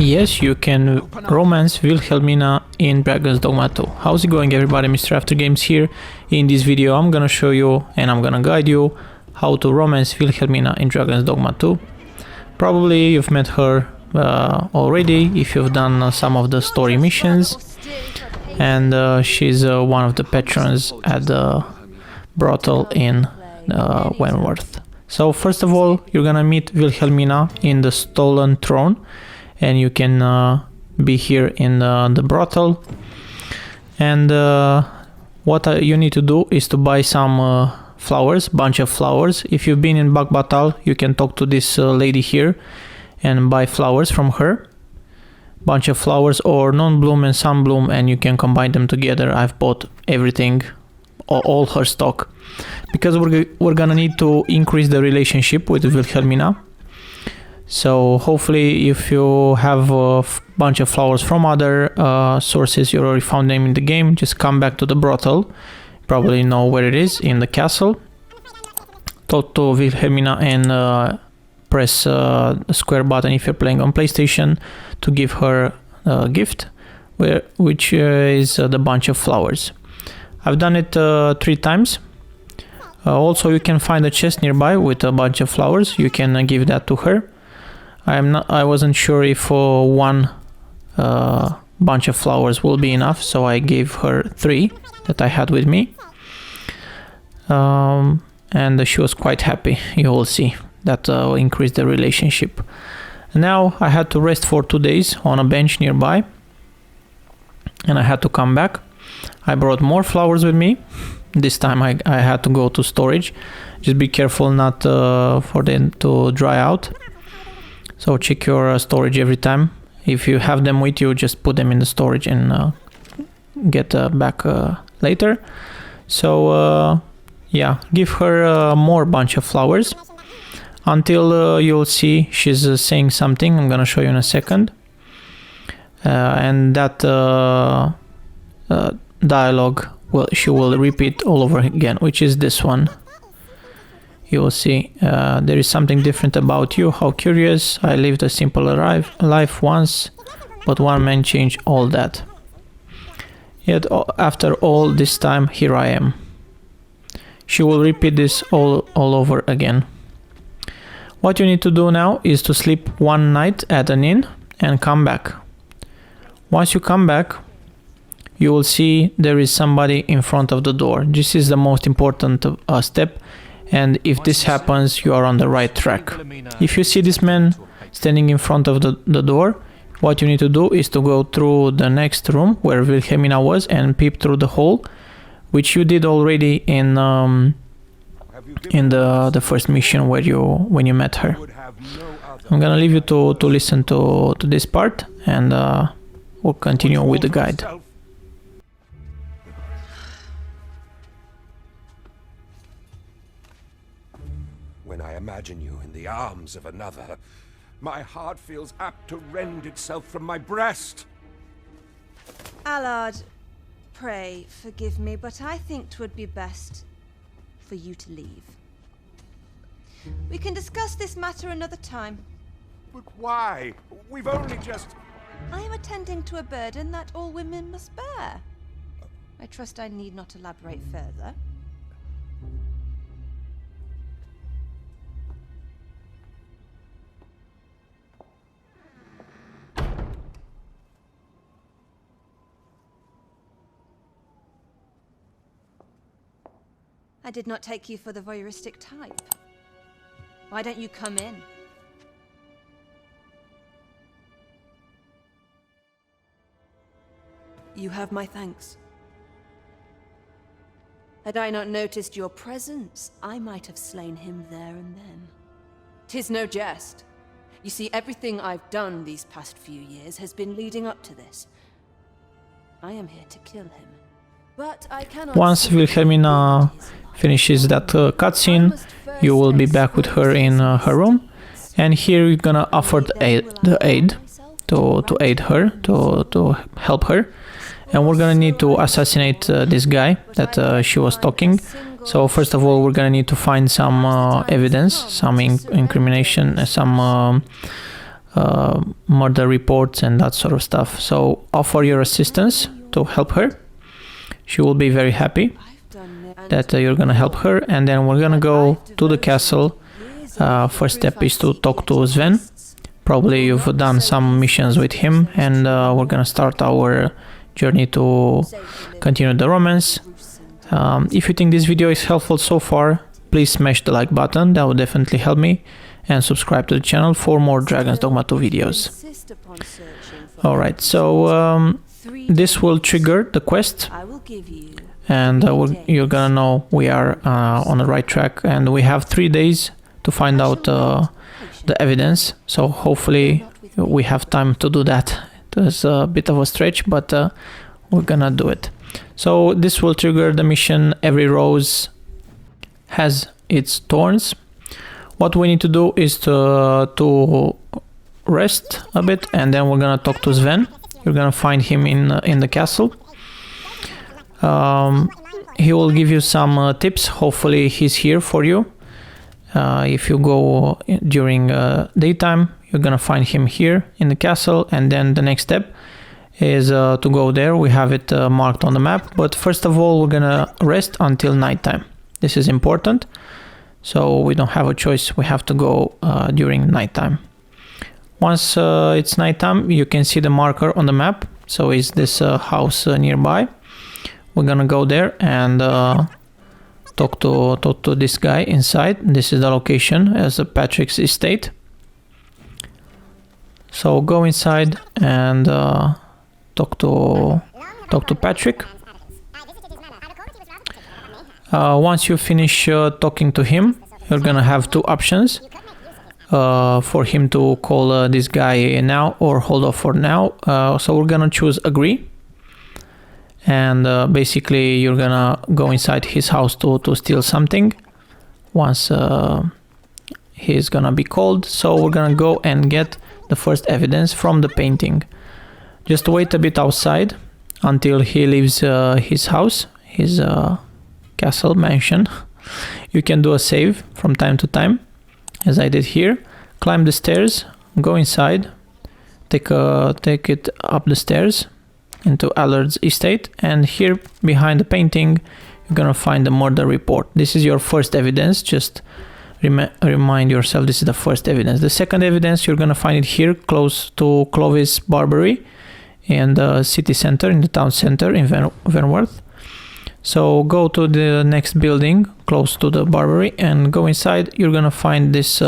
Yes, you can romance Wilhelmina in Dragon's Dogma 2. How's it going, everybody? Mr.AfterGames here. In this video I'm gonna show you and I'm gonna guide you how to romance Wilhelmina in Dragon's Dogma 2. Probably you've met her already if you've done some of the story missions, and she's one of the patrons at the brothel in Wentworth. So first of all, you're gonna meet Wilhelmina in the stolen throne, and you can be here in the brothel. And what you need to do is to buy some flowers, bunch of flowers. If you've been in Batal, you can talk to this lady here and buy flowers from her. Bunch of flowers, or non-bloom and some bloom, and you can combine them together. I've bought everything, all her stock, because we're gonna need to increase the relationship with Wilhelmina. So hopefully if you have a bunch of flowers from other sources, you already found them in the game, just come back to the brothel. Probably know where it is, in the castle. Talk to Wilhelmina and press the square button if you're playing on PlayStation to give her a gift, which is the bunch of flowers. I've done it 3 times. Also, you can find a chest nearby with a bunch of flowers. You can give that to her. I wasn't sure if one bunch of flowers will be enough, so I gave her 3 that I had with me, and she was quite happy. You will see that increased the relationship. Now I had to rest for 2 days on a bench nearby, and I had to come back. I brought more flowers with me. This time I had to go to storage. Just be careful not for them to dry out. So check your storage every time. If you have them with you, just put them in the storage and get back later. So yeah, give her more bunch of flowers until you'll see she's saying something. I'm gonna show you in a second. And that dialogue, well, she will repeat all over again, which is this one. You will see there is something different about you. How curious. I lived a simple life once, but one man changed all that. Yet after all this time, here I am. She will repeat this all over again. What you need to do now is to sleep one night at an inn and come back. Once you come back, you will see there is somebody in front of the door. This is the most important step. And if this happens, you are on the right track. If you see this man standing in front of the door, what you need to do is to go through the next room where Wilhelmina was and peep through the hole, which you did already in the first mission when you met her. I'm gonna leave you to listen to this part, and we'll continue with the guide. When I imagine you in the arms of another, my heart feels apt to rend itself from my breast. Allard, pray forgive me, but I think 'twould be best for you to leave. We can discuss this matter another time. But why? We've only just... I am attending to a burden that all women must bear. I trust I need not elaborate further. I did not take you for the voyeuristic type. Why don't you come in? You have my thanks. Had I not noticed your presence, I might have slain him there and then. 'Tis no jest. You see, everything I've done these past few years has been leading up to this. I am here to kill him. But I cannot... Once Wilhelmina finishes that cutscene, you will be back with her in her room, and here you're gonna offer the aid to aid her, to help her, and we're gonna need to assassinate this guy that she was stalking. So first of all, we're gonna need to find some evidence, some incrimination, some murder reports and that sort of stuff. So offer your assistance to help her. She will be very happy that you're gonna help her, and then we're gonna go to the castle. First step is to talk to Sven. Probably you've done some missions with him, and we're gonna start our journey to continue the romance. If you think this video is helpful so far, please smash the like button, that would definitely help me, and subscribe to the channel for more Dragon's Dogma 2 videos. Alright, so this will trigger the quest, and you're gonna know we are on the right track, and we have 3 days to find out the evidence, so hopefully we have time to do that. It's a bit of a stretch, but we're gonna do it. So this will trigger the mission, Every Rose Has Its Thorns. What we need to do is to rest a bit, and then we're gonna talk to Sven. You're gonna find him in the castle. He will give you some tips. Hopefully he's here for you. If you go during daytime, you're gonna find him here in the castle, and then the next step is to go there. We have it marked on the map, but first of all we're gonna rest until nighttime. This is important, so we don't have a choice, we have to go during nighttime. Once it's nighttime, you can see the marker on the map, so is this house nearby. We're gonna go there and talk to this guy inside. This is the location as Patrick's estate. So go inside and talk to Patrick. Once you finish talking to him, you're gonna have 2 options for him to call this guy now or hold off for now. So we're gonna choose agree, and basically you're gonna go inside his house to steal something once he's gonna be called. So we're gonna go and get the first evidence from the painting. Just wait a bit outside until he leaves his house, his castle mansion. You can do a save from time to time, as I did here. Climb the stairs, go inside, take it up the stairs into Allard's estate, and here behind the painting you're gonna find the murder report. This is your first evidence. Just remind yourself this is the first evidence. The second evidence you're gonna find it here close to Clovis Bordelrie in the city center, in the town center in Vernworth. So go to the next building close to the Bordelrie and go inside. You're gonna find this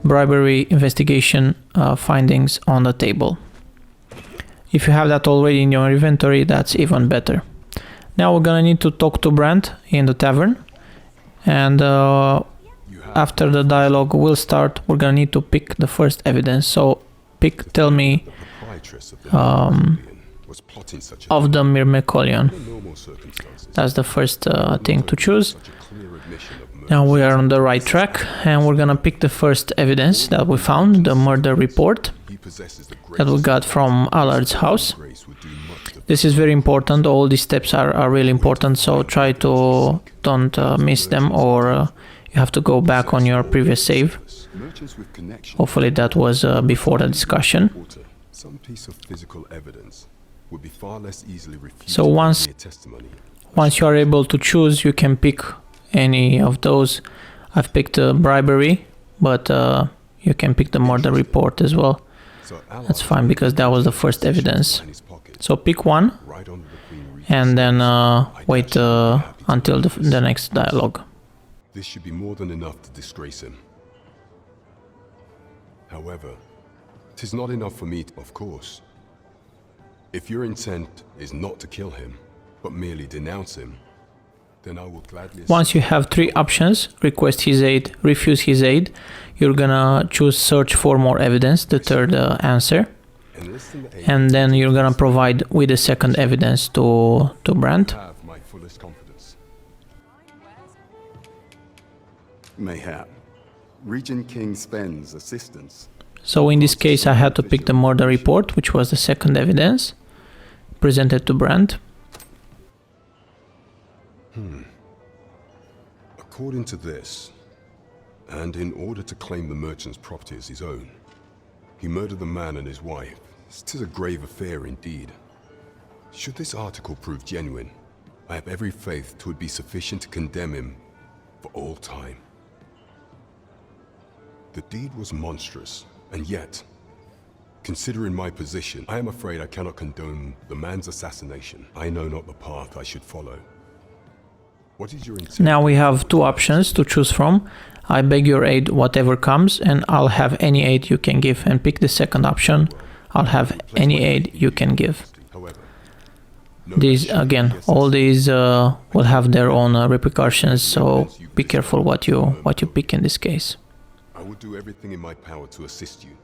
bribery investigation findings on the table. If you have that already in your inventory, that's even better. Now we're gonna need to talk to Brandt in the tavern, and after the dialogue will start, we're gonna need to pick the first evidence. So tell me of the Myrmecolion. That's the first thing to choose. Now we are on the right track, and we're gonna pick the first evidence that we found, the murder report that we got from Allard's house. This is very important. All these steps are really important, so try to don't miss them, or you have to go back on your previous save. Hopefully that was before the discussion. So once you are able to choose, you can pick any of those. I've picked bribery, but you can pick the murder report as well. That's fine, because that was the first evidence. So pick one and then wait until the next dialogue. This should be more than enough to disgrace him. However, 'tis not enough for me, of course. If your intent is not to kill him, but merely denounce him, then I will gladly... Once you have 3 options, request his aid, refuse his aid, you're gonna choose search for more evidence, the third answer. And then you're gonna provide with the second evidence to Brandt. Mayhap. Regent King Sven's assistance. So in this case I had to pick the murder report, which was the second evidence presented to Brandt. According to this, and in order to claim the merchant's property as his own, He murdered the man and his wife. 'Tis a grave affair indeed. Should this article prove genuine, I have every faith 'twould be sufficient to condemn him for all time. The deed was monstrous, and yet, considering my position, I am afraid I cannot condone the man's assassination. I know not the path I should follow. What is your intent? Now we have two options to choose from. I beg your aid whatever comes, and I'll have any aid you can give, and pick the second option. I'll have any aid you can give. However, These, again, all these will have their own repercussions, so be careful what you pick in this case. I will do everything in my power to assist you.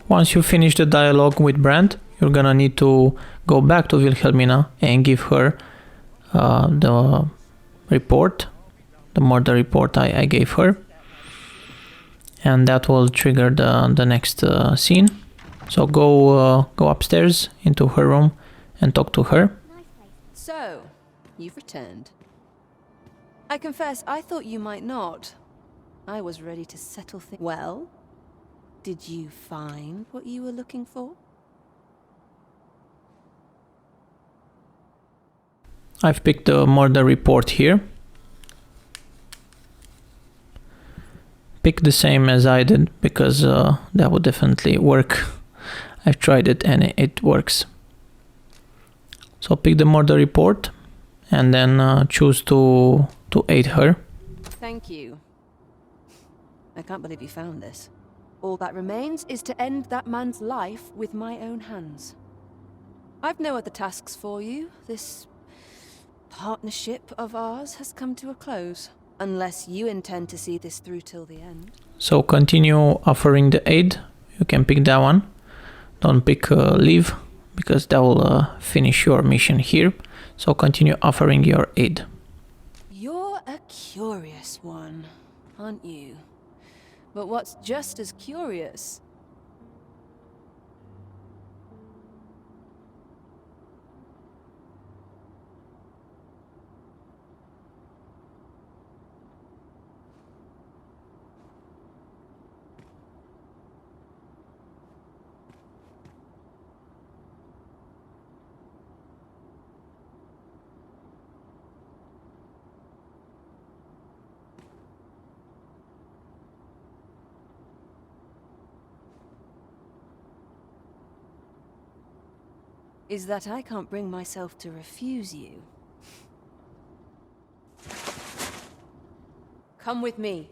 Once you finish the dialogue with Brand, you're gonna need to go back to Wilhelmina and give her the report, the murder report I gave her. And that will trigger the next scene. So go upstairs into her room and talk to her. So, you've returned. I confess, I thought you might not. I was ready to settle things. Well, did you find what you were looking for? I've picked the murder report here. Pick the same as I did, because that would definitely work. I've tried it and it works. So pick the murder report and then choose to aid her. Thank you. I can't believe you found this. All that remains is to end that man's life with my own hands. I've no other tasks for you. This partnership of ours has come to a close. Unless you intend to see this through till the end. So continue offering the aid. You can pick that one. Don't pick leave, because that will finish your mission here. So continue offering your aid. You're a curious one, aren't you? But what's just as curious? Is that I can't bring myself to refuse you. Come with me.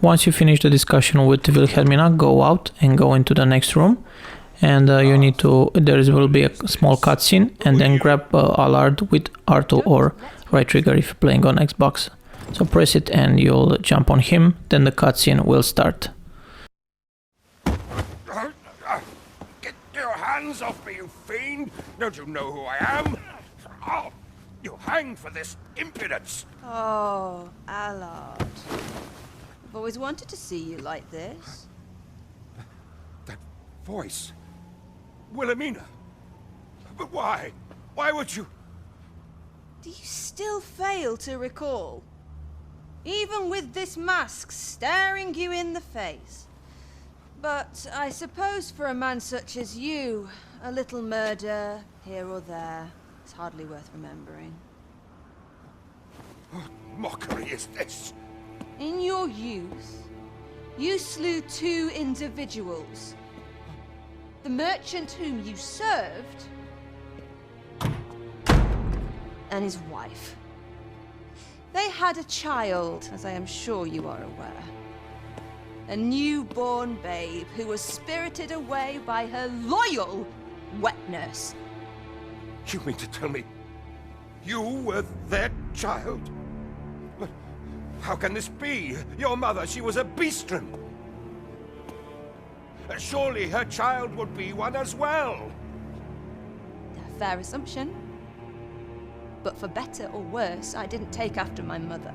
Once you finish the discussion with Wilhelmina, go out and go into the next room. And you need to, will be a small cutscene, and then grab Allard with R2 or right trigger if you're playing on Xbox. So press it and you'll jump on him, then the cutscene will start. Hands off me, you fiend! Don't you know who I am? Oh, you hang for this impudence! Oh, Allard. I've always wanted to see you like this. That voice... Wilhelmina! But why? Why would you... Do you still fail to recall? Even with this mask staring you in the face. But I suppose for a man such as you, a little murder here or there is hardly worth remembering. What mockery is this? In your youth, you slew 2 individuals. The merchant whom you served, and his wife. They had a child, as I am sure you are aware. A newborn babe who was spirited away by her loyal wet nurse. You mean to tell me you were their child? But how can this be? Your mother, she was a beastren. Surely her child would be one as well. A fair assumption. But for better or worse, I didn't take after my mother.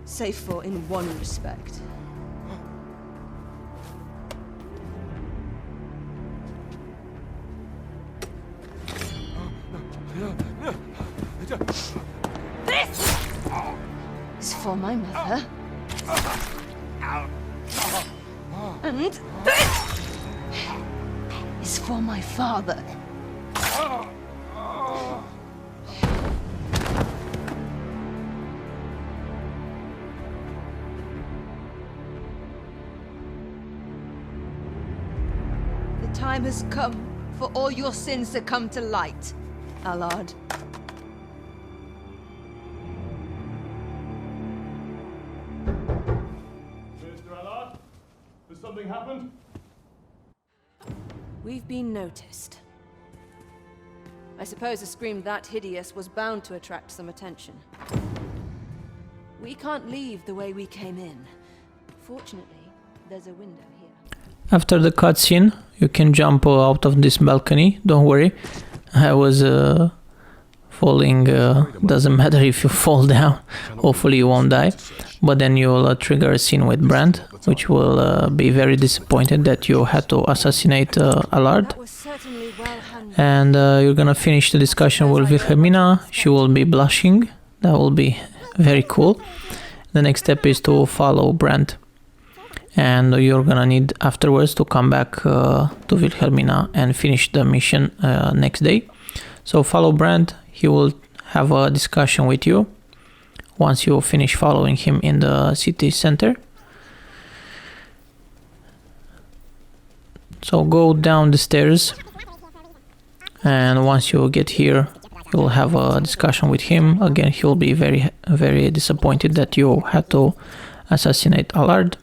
Save for in one respect. is for my mother. And this is for my father. The time has come for all your sins to come to light, Allard. Mr. Allard, has something happened? We've been noticed. I suppose a scream that hideous was bound to attract some attention. We can't leave the way we came in. Fortunately, there's a window here. After the cutscene, you can jump out of this balcony. Don't worry, I was falling. Doesn't matter if you fall down. Hopefully you won't die. But then you'll trigger a scene with Brand, which will be very disappointed that you had to assassinate Allard. That was certainly well handled. And you're gonna finish the discussion with Wilhelmina. She will be blushing. That will be very cool. The next step is to follow Brand. And you're gonna need afterwards to come back to Wilhelmina and finish the mission next day. So follow Brand, he will have a discussion with you once you finish following him in the city center. So go down the stairs, and once you get here, you'll have a discussion with him. Again, he'll be very disappointed that you had to assassinate Allard.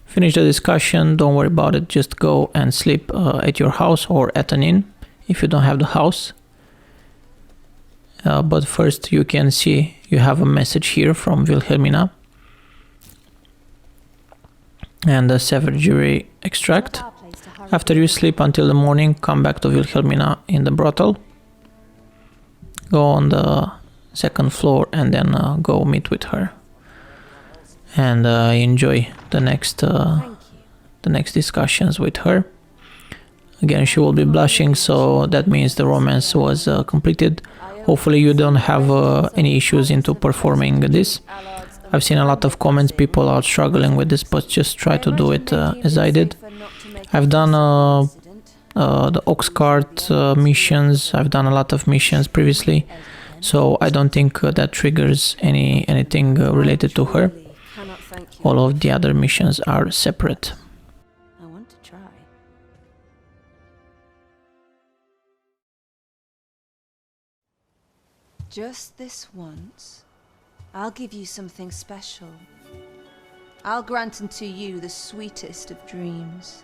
Finish the discussion, don't worry about it, just go and sleep at your house or at an inn if you don't have the house. But first you can see you have a message here from Wilhelmina and a savagery extract. After you sleep until the morning, come back to Wilhelmina in the brothel. Go on the second floor and then go meet with her. And enjoy the next discussions with her. Again, she will be blushing, so that means the romance was completed. Hopefully you don't have any issues into performing this. I've seen a lot of comments, people are struggling with this, but just try to do it as I did. I've done the ox cart missions, I've done a lot of missions previously, so I don't think that triggers anything related to her. All of the other missions are separate. I want to try. Just this once, I'll give you something special. I'll grant unto you the sweetest of dreams.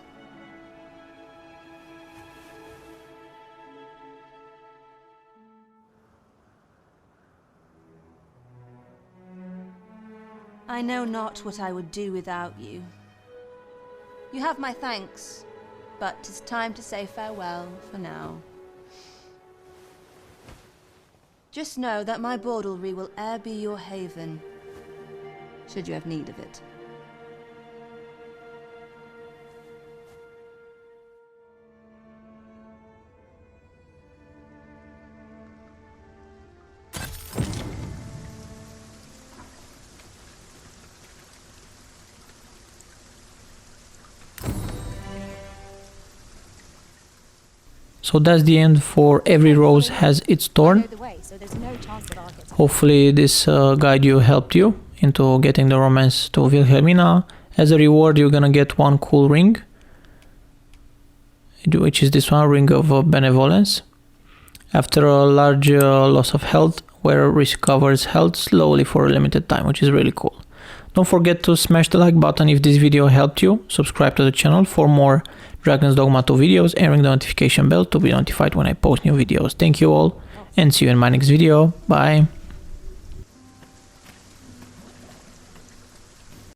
I know not what I would do without you. You have my thanks, but 'tis time to say farewell for now. Just know that my Bordelrie will e'er be your haven, should you have need of it. So that's the end for Every Rose Has Its Thorn. Hopefully this guide you helped you into getting the romance to Wilhelmina. As a reward you're gonna get one cool ring, which is this one, Ring of Benevolence. After a large loss of health, wearer recovers health slowly for a limited time, which is really cool. Don't forget to smash the like button if this video helped you, subscribe to the channel for more Dragon's Dogma 2 videos, and ring the notification bell to be notified when I post new videos. Thank you all, and see you in my next video. Bye!